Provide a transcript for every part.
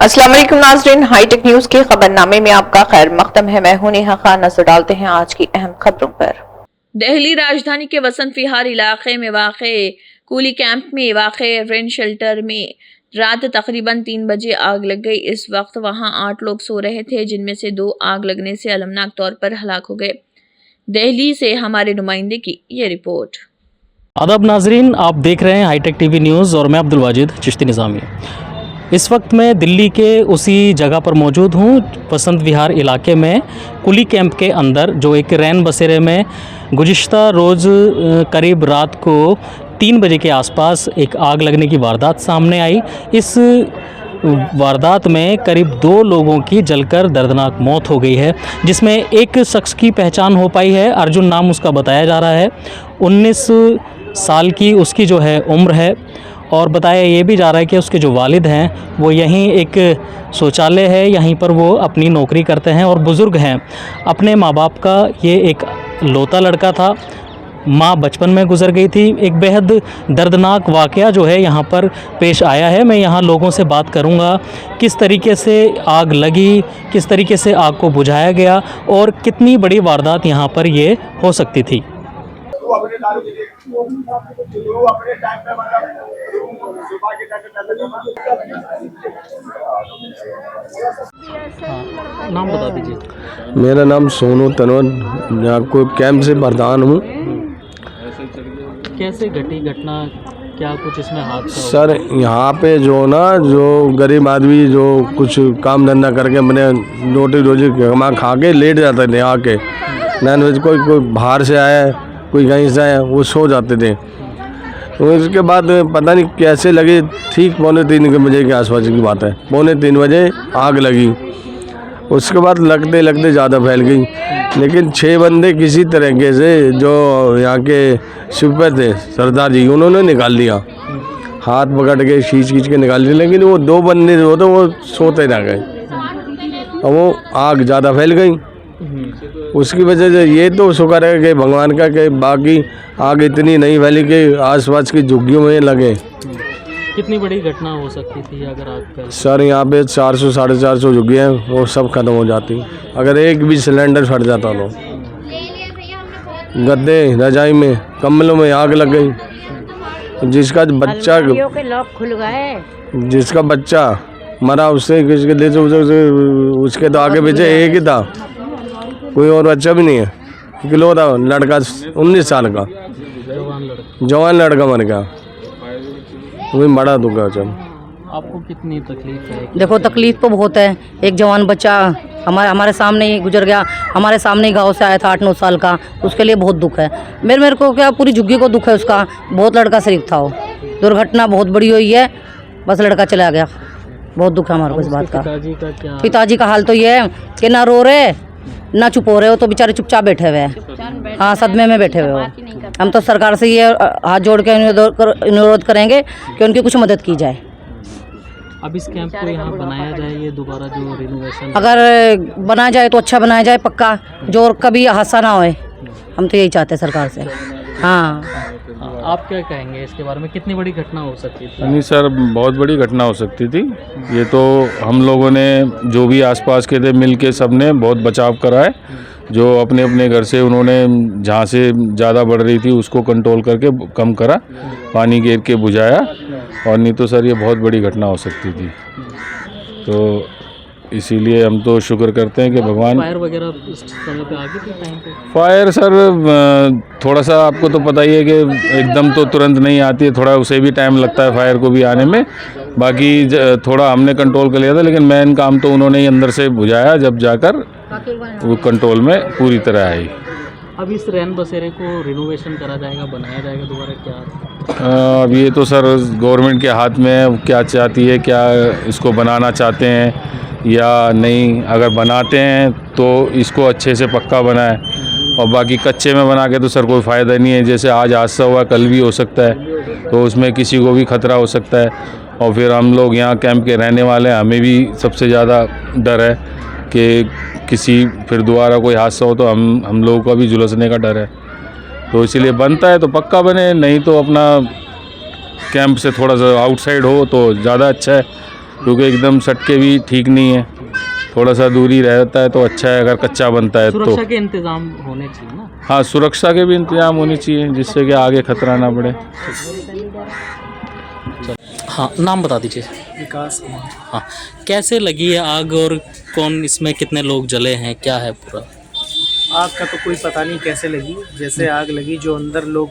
अस्सलाम वालेकुम नाज़रीन, हाईटेक न्यूज के खबरनामे में आपका खैर मकदम है। मैं हूं नेहा खान। नजर डालते हैं आज की अहम खबरों पर। दिल्ली राजधानी के वसंत विहार इलाके में वाक़े कूली कैंप में वाक़े रेन शेल्टर में रात तकरीबन 3 बजे आग लग गई। इस वक्त वहां 8 लोग सो रहे थे, जिनमें से 2 आग लगने से अलमनाक तौर पर हलाक हो गए। दिल्ली से हमारे नुमाइंदे की ये रिपोर्ट। आदाब नाजरीन, आप देख रहे हैं हाईटेक टीवी न्यूज़ और मैं अब्दुल वाजिद चिश्ती निज़ामी। इस वक्त मैं दिल्ली के उसी जगह पर मौजूद हूँ, वसंत विहार इलाके में कुली कैंप के अंदर, जो एक रैन बसेरे में गुज़िश्ता रोज़ करीब रात को 3 बजे के आसपास एक आग लगने की वारदात सामने आई। इस वारदात में करीब 2 लोगों की जलकर दर्दनाक मौत हो गई है, जिसमें एक शख्स की पहचान हो पाई है। अर्जुन नाम उसका बताया जा रहा है। 19 साल की उसकी जो है उम्र है, और बताया ये भी जा रहा है कि उसके जो वालिद हैं वो यहीं एक शौचालय है, यहीं पर वो अपनी नौकरी करते हैं और बुज़ुर्ग हैं। अपने माँ बाप का ये एक लौता लड़का था। माँ बचपन में गुज़र गई थी। एक बेहद दर्दनाक वाक़या जो है यहाँ पर पेश आया है। मैं यहाँ लोगों से बात करूँगा किस तरीके से आग लगी, किस तरीके से आग को बुझाया गया और कितनी बड़ी वारदात यहाँ पर ये हो सकती थी। नाम बता दीजिए। मेरा नाम सोनू तनवर, मैं आपको कैंप से प्रधान हूँ। कैसे घटी घटना, क्या कुछ इसमें हादसा हुआ? सर, यहाँ पे जो ना, जो गरीब आदमी जो कुछ काम धंधा करके अपने रोटी रोजी कमा खा के लेट जाते थे आके, नॉन वेज कोई बाहर से आया, कोई कहीं से आया, वो सो जाते थे। तो इसके बाद पता नहीं कैसे लगी, ठीक 2:45 बजे के आसपास की बात है, 2:45 बजे आग लगी। उसके बाद लगते लगते ज़्यादा फैल गई, लेकिन 6 बंदे किसी तरीके से जो यहाँ के सुपर थे सरदार जी, उन्होंने निकाल लिया, हाथ पकड़ के खींच के निकाल लिया। लेकिन वो 2 बंदे जो थे वो सोते रह गए और वो आग ज़्यादा फैल गई। उसकी वजह से ये तो शुक्र है कि भगवान का कि बाकी आग इतनी नहीं फैली कि आसपास की झुग्गियों में लगे। कितनी बड़ी घटना हो सकती थी अगर आग फैल? सर, यहाँ पे 400 साढ़े 400 झुग्गियाँ हैं, वो सब खत्म हो जाती अगर एक भी सिलेंडर फट जाता तो। गद्दे, रजाई में, कम्बलों में आग लग गई। जिसका बच्चा के लॉक खुल गए, जिसका बच्चा मरा उससे किसके लिए उसके तो आगे पीछे एक ही था, कोई और बच्चा भी नहीं है। इकलौता लड़का 19 साल का जवान लड़का मर गया। वही बड़ा दुख है। चल, आपको कितनी तकलीफ है? देखो तकलीफ तो बहुत है। एक जवान बच्चा हमारे सामने ही गुजर गया, हमारे सामने ही गाँव से आया था 8-9 साल का, उसके लिए बहुत दुख है। मेरे को क्या, पूरी झुग्गी को दुख है उसका। बहुत लड़का शरीफ था वो। दुर्घटना बहुत बड़ी हुई है, बस लड़का चला गया। बहुत दुख है हमारे को इस बात का। पिताजी का हाल तो ये है कि ना रो रहे ना चुप हो रहे हो, तो बेचारे चुपचाप बैठे हुए हैं। हाँ, सदमे में बैठे हुए हो। हम तो सरकार से ये हाथ जोड़ के अनुरोध करेंगे कि उनकी कुछ मदद की जाए। अब इस कैंप को यहाँ बनाया जाए, ये दोबारा जो रिनोवेशन अगर बनाया जाए तो अच्छा बनाया जाए, पक्का, जो कभी हादसा ना होए। हम तो यही चाहते हैं सरकार से। हाँ, आप क्या कहेंगे इसके बारे में? कितनी बड़ी घटना हो सकती थी? नहीं सर, बहुत बड़ी घटना हो सकती थी। ये तो हम लोगों ने, जो भी आसपास के थे, मिल के सब ने बहुत बचाव करा है। जो अपने अपने घर से उन्होंने जहाँ से ज़्यादा बढ़ रही थी उसको कंट्रोल करके कम करा, पानी घेर के बुझाया। और नहीं तो सर ये बहुत बड़ी घटना हो सकती थी। तो इसीलिए हम तो शुक्र करते हैं कि भगवान। फायर वगैरह इस समय पे आगे थे टाइम पे? फायर सर थोड़ा सा आपको तो पता ही है कि एकदम तो तुरंत नहीं आती है, थोड़ा उसे भी टाइम लगता है फायर को भी आने में। बाकी थोड़ा हमने कंट्रोल कर लिया था, लेकिन मेन काम तो उन्होंने ही अंदर से बुझाया, जब जाकर वो कंट्रोल में पूरी तरह आई। अब इस रैन बसेरे को रिनोवेशन करा जाएगा, बनाया जाएगा दोबारा, क्या? अब ये तो सर गवर्नमेंट के हाथ में है, क्या चाहती है, क्या इसको बनाना चाहते हैं या नहीं। अगर बनाते हैं तो इसको अच्छे से पक्का बनाए, और बाकी कच्चे में बना के तो सर कोई फ़ायदा नहीं है। जैसे आज हादसा हुआ, कल भी हो सकता है, तो उसमें किसी को भी खतरा हो सकता है। और फिर हम लोग यहाँ कैंप के रहने वाले हैं, हमें भी सबसे ज़्यादा डर है कि किसी फिर दोबारा कोई हादसा हो तो हम लोगों का भी झुलसने का डर है। तो इसीलिए बनता है तो पक्का बने, नहीं तो अपना कैंप से थोड़ा सा आउटसाइड हो तो ज़्यादा अच्छा है। क्योंकि एकदम सटके भी ठीक नहीं है, थोड़ा सा दूरी रहता है तो अच्छा है अगर कच्चा बनता है तो। सुरक्षा के इंतजाम होने चाहिए ना। हाँ, सुरक्षा के भी इंतजाम होने चाहिए जिससे कि आगे खतरा ना बढ़े। हाँ, नाम बता दीजिए। विकास कुमार। हाँ, कैसे लगी है आग और कौन इसमें कितने लोग जले हैं, क्या है पूरा? आग का तो कोई पता नहीं कैसे लगी, जैसे आग लगी जो अंदर लोग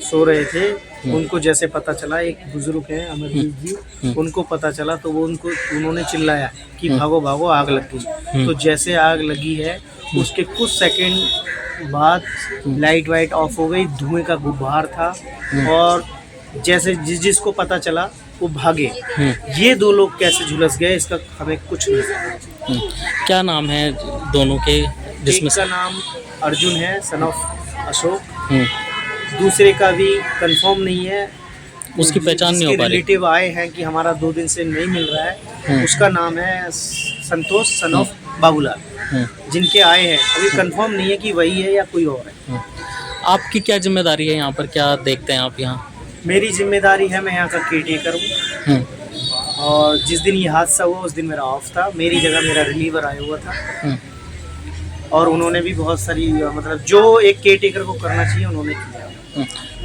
सो रहे थे उनको जैसे पता चला, एक बुजुर्ग हैं अमरजीत जी, उनको पता चला तो वो उन्होंने चिल्लाया कि भागो भागो आग लग गई। तो जैसे आग लगी है उसके कुछ सेकंड बाद लाइट वाइट ऑफ हो गई, धुएं का गुब्बार था और जैसे जिसको पता चला वो भागे। ये दो लोग कैसे झुलस गए इसका हमें कुछ नहीं पता। क्या नाम है दोनों के? जिसमें एक का नाम अर्जुन है, सन ऑफ अशोक, हम्म, दूसरे का भी कंफर्म नहीं है, उसकी पहचान नहीं हो पा रही। रिलेटिव आए हैं कि हमारा 2 दिन से नहीं मिल रहा है। उसका नाम है संतोष सन ऑफ बाबूलाल। जिनके आए हैं अभी कंफर्म नहीं है कि वही है या कोई और है। आपकी क्या जिम्मेदारी है यहाँ पर, क्या देखते हैं आप यहाँ? मेरी जिम्मेदारी है, मैं यहाँ का केयरटेकर हूँ और जिस दिन ये हादसा हुआ उस दिन मेरा ऑफ था। मेरी जगह मेरा रिलीवर आया हुआ था और उन्होंने भी बहुत सारी मतलब जो एक केयरटेकर को करना चाहिए उन्होंने किया।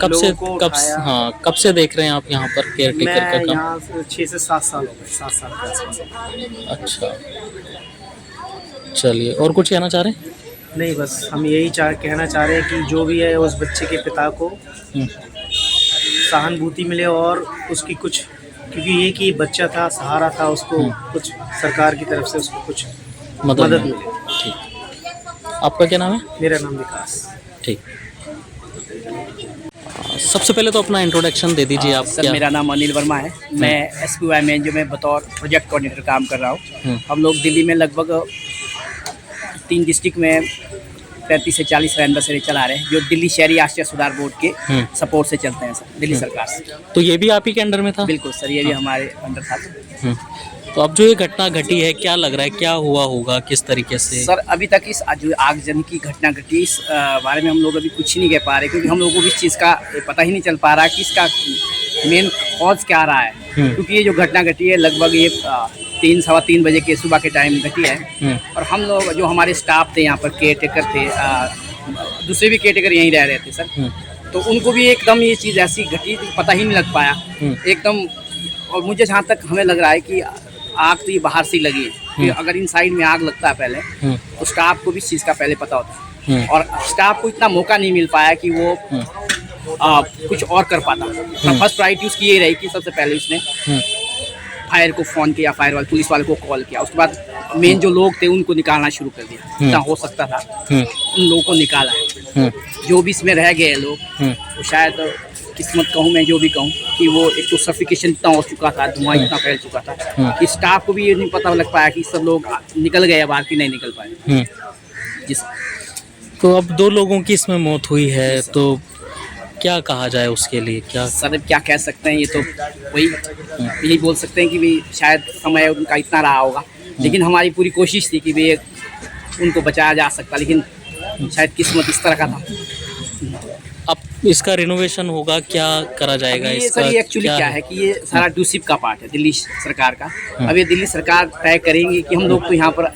लोगों को उठाया। कब से देख रहे हैं आप यहाँ पर केयर टेकर का मैं काम? यहाँ 6 से 7 साल हो गए, 7 साल के आसपास। अच्छा, चलिए, और कुछ कहना चाह रहे हैं? नहीं, बस हम यही कहना चाह रहे हैं कि जो भी है उस बच्चे के पिता को सहानुभूति मिले और उसकी कुछ, क्योंकि ये कि बच्चा था, सहारा था, उसको कुछ सरकार की तरफ से उसको कुछ मदद मिले। ठीक। आपका क्या नाम है? मेरा नाम विकास। ठीक। सबसे पहले तो अपना इंट्रोडक्शन दे दीजिए आप। सर, मेरा नाम अनिल वर्मा है। मैं SPY में जो मैं बतौर प्रोजेक्ट कोऑर्डिनेटर काम कर रहा हूँ। हम लोग दिल्ली में लगभग 3 डिस्ट्रिक्ट में 35 से 40 रैन बसेरे चला रहे हैं जो दिल्ली शहरी आश्रय सुधार बोर्ड के सपोर्ट से चलते हैं सर, दिल्ली सरकार से। तो ये भी आप ही के अंडर में था? बिल्कुल सर, ये भी हमारे अंडर था। तो अब जो ये घटना घटी है, क्या लग रहा है, क्या हुआ होगा, किस तरीके से? सर, अभी तक इस जो आगजनी की घटना घटी इस बारे में हम लोग अभी कुछ नहीं कह पा रहे, क्योंकि हम लोगों को भी इस चीज़ का पता ही नहीं चल पा रहा कि इसका मेन कॉज क्या रहा है। क्योंकि ये जो घटना घटी है लगभग ये 3 सवा 3 बजे के सुबह के टाइम घटी है और हम लोग जो हमारे स्टाफ थे यहाँ पर केयर टेकर थे, दूसरे भी केयर टेकर यहीं रह रहे थे सर, तो उनको भी एकदम ये चीज़ ऐसी घटी पता ही नहीं लग पाया एकदम। और मुझे जहाँ तक हमें लग रहा है कि आग तो ये बाहर से लगी है, कि अगर इन साइड में आग लगता है पहले तो स्टाफ को भी इस चीज़ का पहले पता होता है और स्टाफ को इतना मौका नहीं मिल पाया कि वो कुछ और कर पाता। फर्स्ट प्रायोरिटी उसकी ये रही कि सबसे पहले उसने फायर को फ़ोन किया, फायर वाले पुलिस वाले को कॉल किया, उसके बाद मेन जो लोग थे उनको निकालना शुरू कर दिया जितना हो सकता था। उन लोगों को निकाला है। जो भी इसमें रह गए लोग तो शायद किस्मत कहूँ मैं, जो भी कहूँ कि वो एक तो सफिकेशन इतना हो चुका था, धुआं इतना फैल चुका था कि स्टाफ को भी ये नहीं पता लग पाया कि सब लोग निकल गए बाहर कि नहीं निकल पाए। जिस तो अब 2 लोगों की इसमें मौत हुई है, तो क्या कहा जाए उसके लिए? क्या सर क्या कह सकते हैं, ये तो वही यही बोल सकते हैं कि भी शायद समय उनका इतना रहा होगा, लेकिन हमारी पूरी कोशिश थी कि भी उनको बचाया जा सकता, लेकिन शायद किस्मत इस तरह का था। अब इसका रिनोवेशन होगा, क्या करा जाएगा ये इसका? सर ये एक्चुअली क्या है कि ये सारा डूसिप का पार्ट है दिल्ली सरकार का। अब ये दिल्ली सरकार तय करेंगे कि हम लोग तो यहाँ पर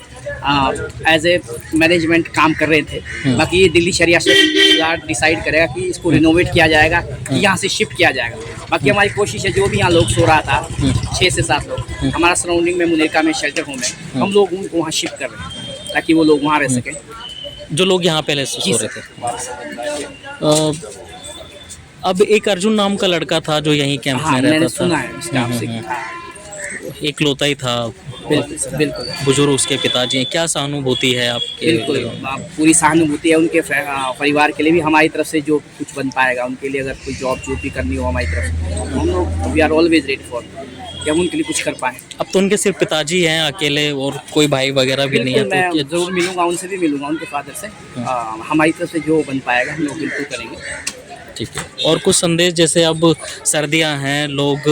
एज ए मैनेजमेंट काम कर रहे थे, बाकी ये दिल्ली शहरी आश्रय डिसाइड करेगा कि इसको रिनोवेट किया जाएगा कि यहाँ से शिफ्ट किया जाएगा। बाकी हमारी कोशिश है जो भी यहाँ लोग सो रहा था 6 से 7 लोग, हमारा सराउंडिंग में मुनेरका में शेल्टर होम है, हम लोग उनको वहाँ शिफ्ट कर रहे हैं ताकि वो लोग वहाँ रह सकें जो लोग यहाँ पहले सो रहे थे। अब एक अर्जुन नाम का लड़का था जो यहीं कैंप में रहता मैंने था। सुना है स्टाफ से। एकलौता ही था, बिल्कुल बुजुर्ग उसके पिताजी हैं। क्या सहानुभूति है आपके? बिल्कुल पूरी सहानुभूति है उनके परिवार के लिए भी, हमारी तरफ से जो कुछ बन पाएगा उनके लिए। अगर कोई जॉब भी करनी हो हमारी तरफ से, हम लोग we are always ready for कि हम उनके लिए कुछ कर पाएँ। अब तो उनके सिर्फ पिताजी हैं अकेले, और कोई भाई वगैरह भी नहीं है? मैं तो ज़रूर मिलूंगा, उनसे भी मिलूंगा, उनके फादर से। हमारी तरफ से जो बन पाएगा हम लोग बिल्कुल करेंगे। ठीक है। और कुछ संदेश, जैसे अब सर्दियां हैं, लोग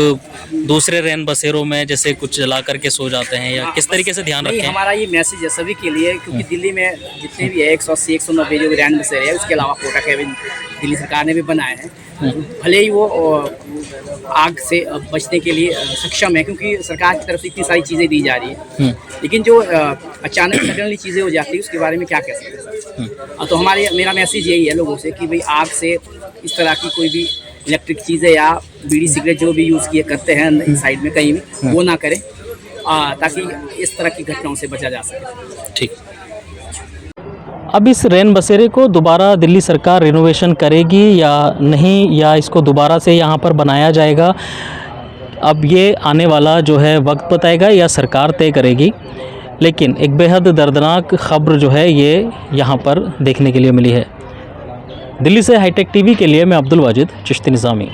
दूसरे रैन बसेरों में जैसे कुछ जला करके सो जाते हैं, या किस तरीके से ध्यान नहीं, रखें? हमारा ये मैसेज है सभी के लिए, क्योंकि दिल्ली में जितने भी है 180 190 जो रैन बसेरे है, उसके अलावा कोटा कैबिन दिल्ली सरकार ने भी बनाए हैं। भले ही वो आग से बचने के लिए सक्षम है, क्योंकि सरकार की तरफ से इतनी सारी चीज़ें दी जा रही है, लेकिन जो अचानक सडनली चीज़ें हो जाती है उसके बारे में क्या कह सकते हैं। तो मेरा मैसेज यही है लोगों से कि भाई आग से इस तरह की कोई भी इलेक्ट्रिक चीज़ें या बीड़ी सिगरेट जो भी यूज़ किए करते हैं साइड में कहीं भी, वो ना करें, ताकि इस तरह की घटनाओं से बचा जा सके। ठीक। अब इस रैन बसेरे को दोबारा दिल्ली सरकार रिनोवेशन करेगी या नहीं, या इसको दोबारा से यहाँ पर बनाया जाएगा, अब ये आने वाला जो है वक्त बताएगा या सरकार तय करेगी। लेकिन एक बेहद दर्दनाक खबर जो है ये यहाँ पर देखने के लिए मिली है। दिल्ली से हाईटेक टीवी के लिए मैं अब्दुल वाजिद चिश्ती निज़ामी।